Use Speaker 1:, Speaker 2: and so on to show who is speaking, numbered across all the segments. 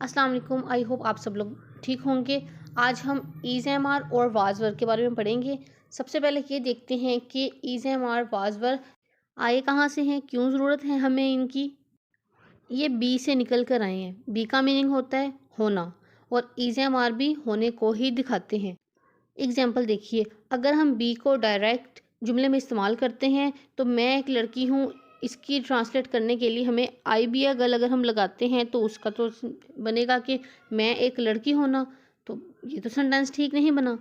Speaker 1: अस्सलाम वालेकुम। I hope आप सब लोग ठीक होंगे। आज हम ईज़ एम आर और वाज़ वर्क के बारे में पढ़ेंगे। सबसे पहले ये देखते हैं कि is am are was were आए कहाँ से हैं, क्यों ज़रूरत है हमें इनकी। ये बी से निकल कर आए हैं। बी का मीनिंग होता है होना, और ईज़ एम आर भी होने को ही दिखाते हैं। एग्जाम्पल देखिए, अगर हम बी को डायरेक्ट जुमले में इस्तेमाल करते हैं तो मैं एक लड़की हूँ, इसकी ट्रांसलेट करने के लिए हमें आई बी अगर हम लगाते हैं तो उसका तो बनेगा कि मैं एक लड़की होना। तो ये तो सेंटेंस ठीक नहीं बना।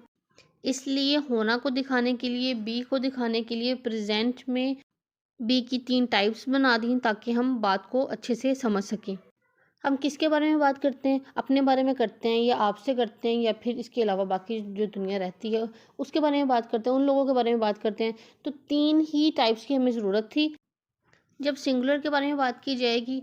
Speaker 1: इसलिए होना को दिखाने के लिए, बी को दिखाने के लिए प्रेजेंट में बी की 3 टाइप्स बना दी ताकि हम बात को अच्छे से समझ सकें। हम किसके बारे में बात करते हैं? अपने बारे में करते हैं, या आपसे करते हैं, या फिर इसके अलावा बाकी जो दुनिया रहती है उसके बारे में बात करते हैं, उन लोगों के बारे में बात करते हैं। तो 3 ही टाइप्स की हमें ज़रूरत थी। जब सिंगुलर के बारे में बात की जाएगी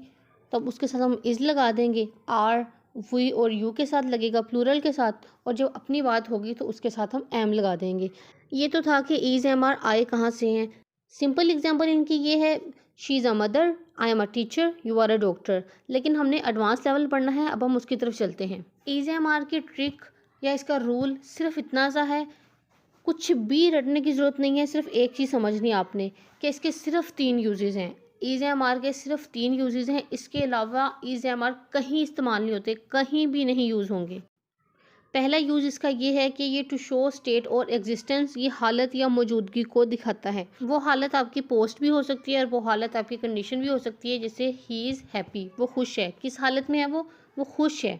Speaker 1: तब उसके साथ हम इज़ लगा देंगे, आर, वी और यू के साथ लगेगा प्लूरल के साथ, और जब अपनी बात होगी तो उसके साथ हम एम लगा देंगे। ये तो था कि ईज़ एम आर आए कहाँ से हैं। सिंपल एग्जांपल इनकी ये है, she is a mother, I am a teacher, you are a doctor. लेकिन हमने एडवांस लेवल पढ़ना है, अब हम उसकी तरफ चलते हैं। ईज़ एम आर की ट्रिक या इसका रूल सिर्फ इतना सा है, कुछ भी रटने की ज़रूरत नहीं है, सिर्फ एक चीज़ समझनी है आपने कि इसके सिर्फ 3 यूजेज़ हैं। ईज़ एम आर के सिर्फ 3 यूजेज़ हैं, इसके अलावा ईज़ एम आर कहीं इस्तेमाल नहीं होते, कहीं भी नहीं यूज़ होंगे। पहला यूज़ इसका ये है कि ये टू शो स्टेट और एग्जिस्टेंस, ये हालत या मौजूदगी को दिखाता है। वो हालत आपकी पोस्ट भी हो सकती है और वो हालत आपकी कंडीशन भी हो सकती है। जैसे ही इज़ हैप्पी, वो खुश है। किस हालत में है वो खुश है।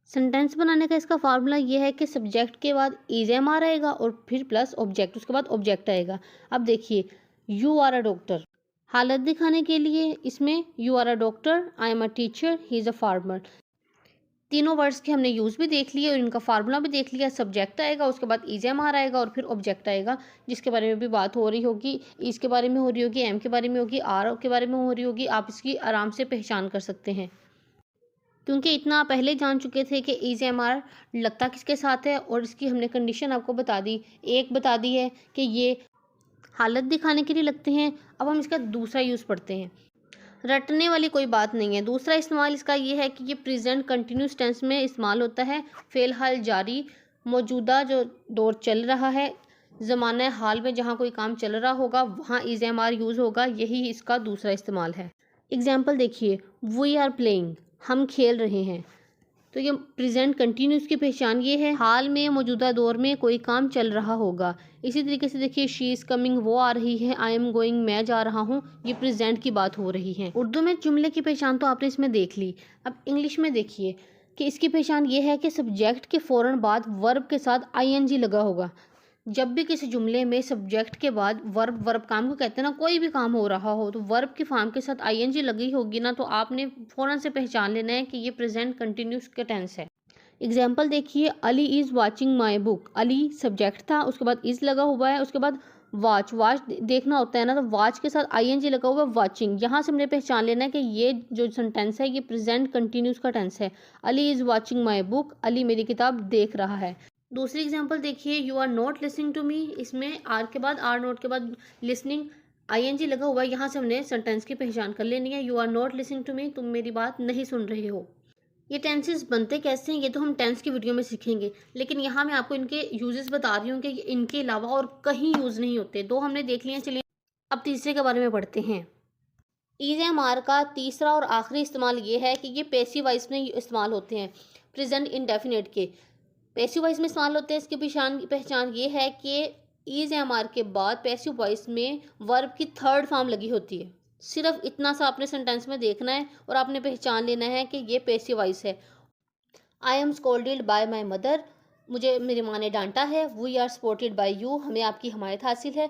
Speaker 1: सेंटेंस बनाने का इसका फार्मूला ये है कि सब्जेक्ट के बाद ईज़ एम आर आएगा और फिर प्लस ऑब्जेक्ट, उसके बाद ऑब्जेक्ट आएगा। अब देखिए, यू आर अ डॉक्टर, हालत दिखाने के लिए इसमें you are a doctor, I am a teacher, he is a farmer. तीनों वर्ड्स के हमने यूज़ भी देख लिए और इनका फार्मूला भी देख लिया। सब्जेक्ट आएगा, उसके बाद ईज़ एम आर आएगा और फिर ऑब्जेक्ट आएगा, जिसके बारे में भी बात हो रही होगी। ईज़ के बारे में हो रही होगी, एम के बारे में होगी, आर के बारे में हो रही होगी। आप इसकी आराम से पहचान कर सकते हैं, क्योंकि इतना आप पहले जान चुके थे कि ईज़ एम आर लगता किसके साथ है, और इसकी हमने कंडीशन आपको बता दी। एक बता दी है कि ये हालत दिखाने के लिए लगते हैं। अब हम इसका दूसरा यूज़ पढ़ते हैं। रटने वाली कोई बात नहीं है। दूसरा इस्तेमाल इसका ये है कि ये प्रेजेंट कंटिन्यूस टेंस में इस्तेमाल होता है। फ़िलहाल जारी, मौजूदा जो दौर चल रहा है, ज़माना हाल में जहाँ कोई काम चल रहा होगा वहाँ ईज़ एम आर यूज़ होगा। यही इसका दूसरा इस्तेमाल है। एग्जाम्पल देखिए, वी आर प्लेइंग, हम खेल रहे हैं। तो ये प्रेजेंट कंटिन्यूस की पहचान ये है, हाल में मौजूदा दौर में कोई काम चल रहा होगा। इसी तरीके से देखिए, शी इज़ कमिंग, वो आ रही है, आई एम गोइंग, मैं जा रहा हूँ, ये प्रेजेंट की बात हो रही है। उर्दू में जुमले की पहचान तो आपने इसमें देख ली। अब इंग्लिश में देखिए कि इसकी पहचान ये है कि सब्जेक्ट के फ़ौरन बाद वर्ब के साथ आईएनजी लगा होगा। जब भी किसी जुमले में सब्जेक्ट के बाद वर्ब काम को कहते हैं ना, कोई भी काम हो रहा हो तो वर्ब के फॉर्म के साथ आईएनजी लगी होगी ना, तो आपने फ़ौरन से पहचान लेना है कि ये प्रेजेंट कंटिन्यूस का टेंस है। एग्जाम्पल देखिए, Ali is watching my book. Ali subject था, उसके बाद इज़ लगा हुआ है, उसके बाद वॉच देखना होता है ना, तो वॉच के साथ आईएनजी लगा हुआ है, वाचिंग। यहाँ से हमने पहचान लेना है कि ये जो सेंटेंस है ये प्रेजेंट कंटिन्यूस का टेंस है। Ali is watching my book, Ali मेरी किताब देख रहा है। दूसरी एग्जांपल देखिए, you are not listening to me. इसमें आर के बाद, आर नॉट के बाद लिसनिंग आईएनजी लगा हुआ है। यहाँ से हमने सेंटेंस की पहचान कर लेनी है। You are not listening to me, तुम मेरी बात नहीं सुन रहे हो। ये टेंसेस बनते कैसे हैं ये तो हम टेंस की वीडियो में सीखेंगे, लेकिन यहाँ मैं आपको इनके यूजेस बता रही हूँ कि इनके अलावा और कहीं यूज़ नहीं होते। दो हमने देख लिए, चलिए अब तीसरे के बारे में पढ़ते हैं। ईज़ एम आर का तीसरा और आखिरी इस्तेमाल ये है कि ये पैसिव वॉइस में इस्तेमाल होते हैं। प्रेजेंट इंडेफिनिट के पैसिव वॉइस में इस्तेमाल होते हैं। इसकी पहचान ये है कि ईज़ एम आर के बाद पैसिव वॉइस में वर्ब की थर्ड फॉर्म लगी होती है। सिर्फ इतना सा आपने सेंटेंस में देखना है और आपने पहचान लेना है कि ये पैसिव वॉइस है। I am scolded by my mother, मुझे मेरी माँ ने डांटा है। We are supported by you, हमें आपकी हमायत हासिल है।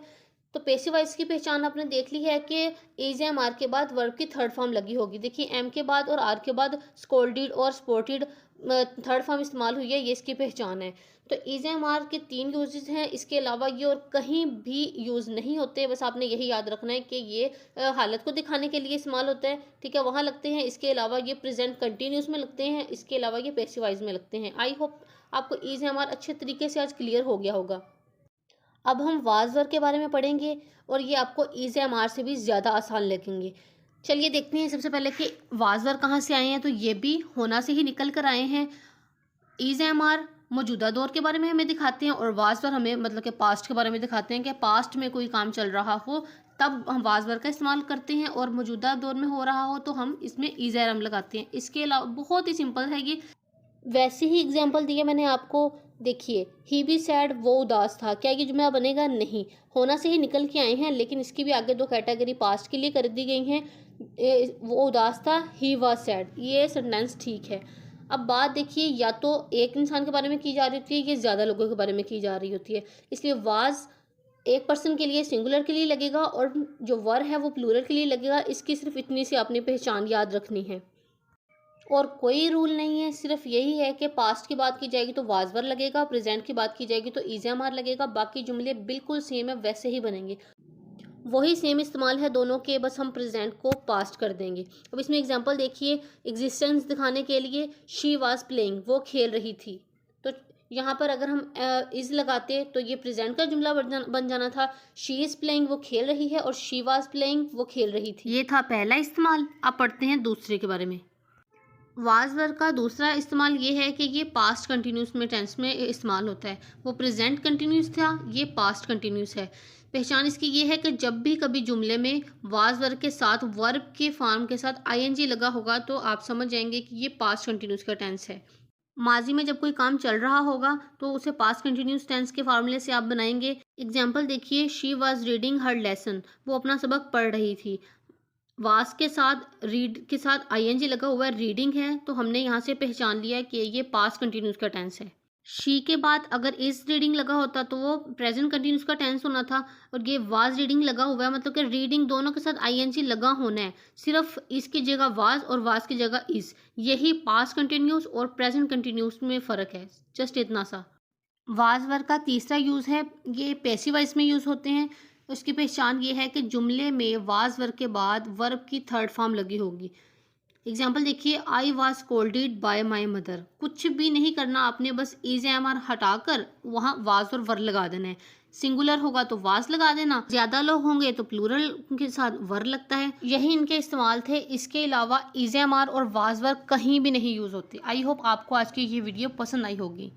Speaker 1: तो पैसिव वॉइस की पहचान आपने देख ली है कि ईज एम आर के बाद वर्ब की थर्ड फॉर्म लगी होगी। देखिए, एम के बाद और आर के बाद स्कोल्डेड और सपोर्टेड थर्ड फॉर्म इस्तेमाल हुई है, ये इसकी पहचान है। तो ईज एम आर के 3 यूजेस हैं, इसके अलावा ये और कहीं भी यूज़ नहीं होते। बस आपने यही याद रखना है कि ये हालत को दिखाने के लिए इस्तेमाल होता है, ठीक है, वहाँ लगते हैं। इसके अलावा ये प्रेजेंट कंटिन्यूस में लगते हैं, इसके अलावा ये पैसिव वॉइस में लगते हैं। आई होप आपको ईज एम आर अच्छे तरीके से आज क्लियर हो गया होगा। अब हम वाज वर्क के बारे में पढ़ेंगे और ये आपको ईज एम आर से भी ज़्यादा आसान लगेंगे। चलिए देखते हैं सबसे पहले कि वाज वर्ग कहाँ से आए हैं। तो ये भी होना से ही निकल कर आए हैं। इज एम आर मौजूदा दौर के बारे में हमें दिखाते हैं और वाज वर्ग हमें मतलब कि पास्ट के बारे में दिखाते हैं कि पास्ट में कोई काम चल रहा हो तब हम वाज वर्ग का इस्तेमाल करते हैं, और मौजूदा दौर में हो रहा हो तो हम इसमें इज एम लगाते हैं। इसके अलावा बहुत ही सिंपल है ये। वैसे ही एग्जाम्पल दिए मैंने आपको। देखिए, ही बी सैड, वो उदास था। क्या ये जुमला बनेगा? नहीं। होना से ही निकल के आए हैं, लेकिन इसकी भी आगे दो कैटेगरी पास्ट के लिए कर दी गई हैं। वो उदास था, ही वाज सैड, ये सेंटेंस ठीक है। अब बात देखिए, या तो एक इंसान के बारे में की जा रही होती है या ज़्यादा लोगों के बारे में की जा रही होती है, इसलिए वाज एक पर्सन के लिए सिंगुलर के लिए लगेगा और जो वर है वो प्लूरल के लिए लगेगा। इसकी सिर्फ इतनी सी आपने पहचान याद रखनी है और कोई रूल नहीं है। सिर्फ यही है कि पास्ट की बात की जाएगी तो वाज वर लगेगा, प्रेजेंट की बात की जाएगी तो इज एम आर लगेगा। बाकी जुमले बिल्कुल सेम है, वैसे ही बनेंगे। वही सेम इस्तेमाल है दोनों के, बस हम प्रेजेंट को पास्ट कर देंगे। अब इसमें एग्जांपल देखिए, एग्जिस्टेंस दिखाने के लिए शी वाज प्लेइंग, वो खेल रही थी। तो यहाँ पर अगर हम इज लगाते तो ये प्रेजेंट का जुमला बन जाना था। शी इज़ प्लेइंग, वो खेल रही है, और शी वाज प्लेइंग, वो खेल रही थी। ये था पहला इस्तेमाल। अब पढ़ते हैं दूसरे के बारे में। वाज वर्ग का दूसरा इस्तेमाल ये है कि ये पास्ट कंटिन्यूस में टेंस में इस्तेमाल होता है। वो प्रेजेंट कंटिन्यूस था, ये पास्ट कंटिन्यूस है। पहचान इसकी ये है कि जब भी कभी जुमले में वाज वर्ग के साथ वर्ब के फॉर्म के साथ आईएनजी लगा होगा तो आप समझ जाएंगे कि ये पास्ट कंटिन्यूस का टेंस है। माजी में जब कोई काम चल रहा होगा तो उसे पास्ट कंटिन्यूस टेंस के फार्मूले से आप बनाएंगे। एग्जाम्पल देखिए, she was reading her lesson, वो अपना सबक पढ़ रही थी। वास के साथ रीड के साथ आईएनजी लगा हुआ है, रीडिंग है, तो हमने यहाँ से पहचान लिया कि ये पास्ट कंटिन्यूस का टेंस है। शी के बाद अगर इज रीडिंग लगा होता तो वो प्रेजेंट कंटिन्यूस का टेंस होना था, और ये वाज रीडिंग लगा हुआ है, मतलब कि रीडिंग दोनों के साथ आईएनजी लगा होना है। सिर्फ इसकी जगह वाज और वाज की जगह इज, यही पास्ट कंटिन्यूस और प्रेजेंट कंटिन्यूस में फ़र्क है, जस्ट इतना सा। वाज वर्ग का तीसरा यूज़ है, ये पैसिव वॉइस में यूज़ होते हैं। उसकी पहचान ये है कि जुमले में वाज वर्ग के बाद वर्ब की थर्ड फॉर्म लगी होगी। एग्जाम्पल देखिए, I was scolded by my mother. कुछ भी नहीं करना आपने, बस इज एम आर हटाकर वहाँ वाज और वर लगा देना है। सिंगुलर होगा तो वाज लगा देना, ज़्यादा लोग होंगे तो प्लूरल के साथ वर लगता है। यही इनके इस्तेमाल थे। इसके अलावा इज एम आर और वाज वर्ग कहीं भी नहीं यूज़ होते। आई होप आपको आज की ये वीडियो पसंद आई होगी।